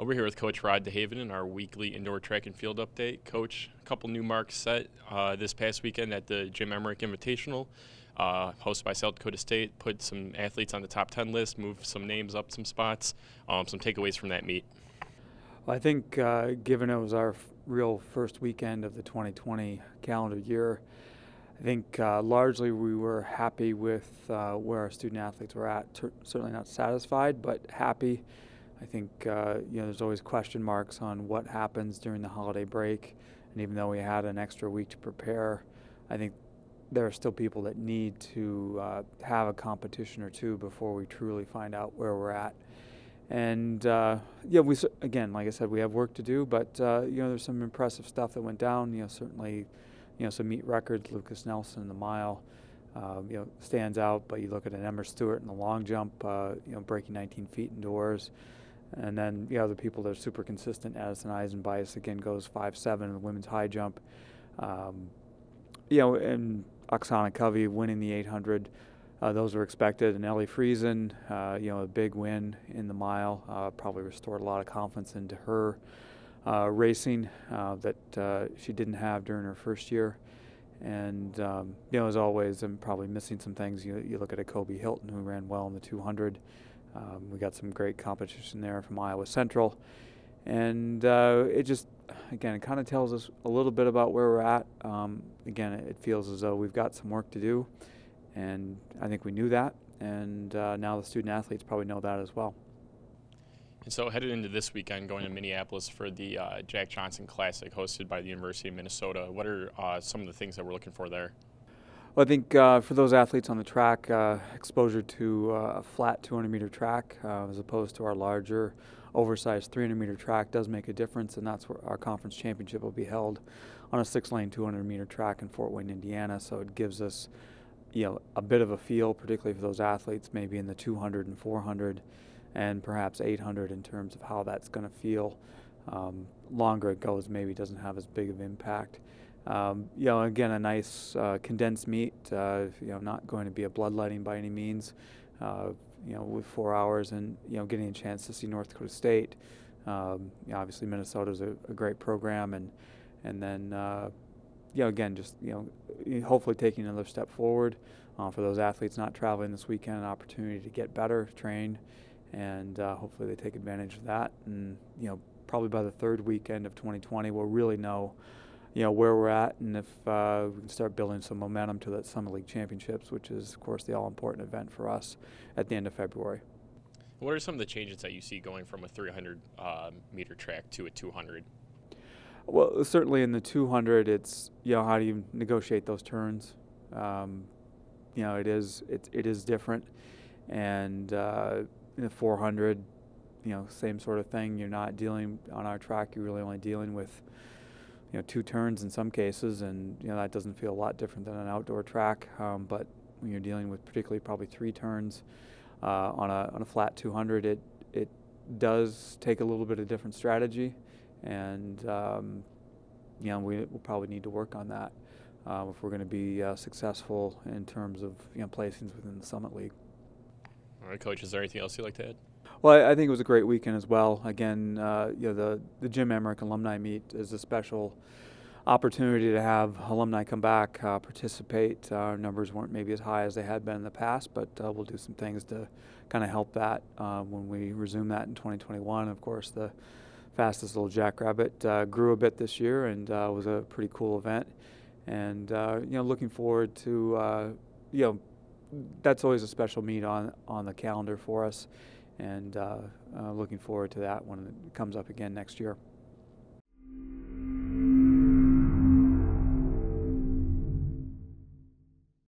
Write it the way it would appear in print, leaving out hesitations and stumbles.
We're here with Coach Rod DeHaven in our weekly indoor track and field update. Coach, a couple new marks set this past weekend at the Jim Emmerich Invitational, hosted by South Dakota State. Put some athletes on the top 10 list, moved some names up some spots. Some takeaways from that meet. Well, I think given it was our real first weekend of the 2020 calendar year, I think largely we were happy with where our student athletes were at. Certainly not satisfied, but happy. I think there's always question marks on what happens during the holiday break, and even though we had an extra week to prepare, I think there are still people that need to have a competition or two before we truly find out where we're at. And we again, like I said, we have work to do, but there's some impressive stuff that went down. Certainly, some meet records. Lucas Nelson in the mile, stands out. But you look at an Emmer Stewart in the long jump, breaking 19 feet indoors. And then the other people that are super consistent. Addison Eisenbice again goes 5.7 in the women's high jump. And Oksana Covey winning the 800. Those were expected. And Ellie Friesen, a big win in the mile, probably restored a lot of confidence into her racing that she didn't have during her first year. And, as always, I'm probably missing some things. You look at a Kobe Hilton who ran well in the 200. We got some great competition there from Iowa Central. And it just, again, it kind of tells us a little bit about where we're at. Again, it feels as though we've got some work to do. And I think we knew that. And now the student athletes probably know that as well. And so headed into this weekend, going to Minneapolis for the Jack Johnson Classic hosted by the University of Minnesota, what are some of the things that we're looking for there? Well, I think for those athletes on the track, exposure to a flat 200-meter track as opposed to our larger, oversized 300-meter track does make a difference, and that's where our conference championship will be held on a 6-lane 200-meter track in Fort Wayne, Indiana. So it gives us, a bit of a feel, particularly for those athletes, maybe in the 200 and 400, and perhaps 800 in terms of how that's going to feel. Longer it goes, maybe doesn't have as big of impact. Again, a nice condensed meet, not going to be a bloodletting by any means, with 4 hours and, getting a chance to see North Dakota State. Obviously Minnesota's a great program, and then, again, just, hopefully taking another step forward for those athletes not traveling this weekend, an opportunity to get better, train, and hopefully they take advantage of that. And, probably by the third weekend of 2020, we'll really know where we're at, and if we can start building some momentum to that Summit League Championships, which is, of course, the all-important event for us at the end of February. What are some of the changes that you see going from a 300-meter track to a 200? Well, certainly in the 200, it's, how do you negotiate those turns? It is different. And in the 400, same sort of thing. You're not dealing on our track. You're really only dealing with two turns in some cases, and that doesn't feel a lot different than an outdoor track. But when you're dealing with particularly probably 3 turns on a flat 200, it does take a little bit of different strategy, and we'll probably need to work on that if we're going to be successful in terms of placings within the Summit League. All right, Coach, is there anything else you'd like to add? Well, I think it was a great weekend as well. Again, the Jim Emmerich alumni meet is a special opportunity to have alumni come back, participate. Our numbers weren't maybe as high as they had been in the past, but we'll do some things to kind of help that when we resume that in 2021. Of course, the fastest little jackrabbit grew a bit this year, and was a pretty cool event. And looking forward to that's always a special meet on the calendar for us. And looking forward to that when it comes up again next year.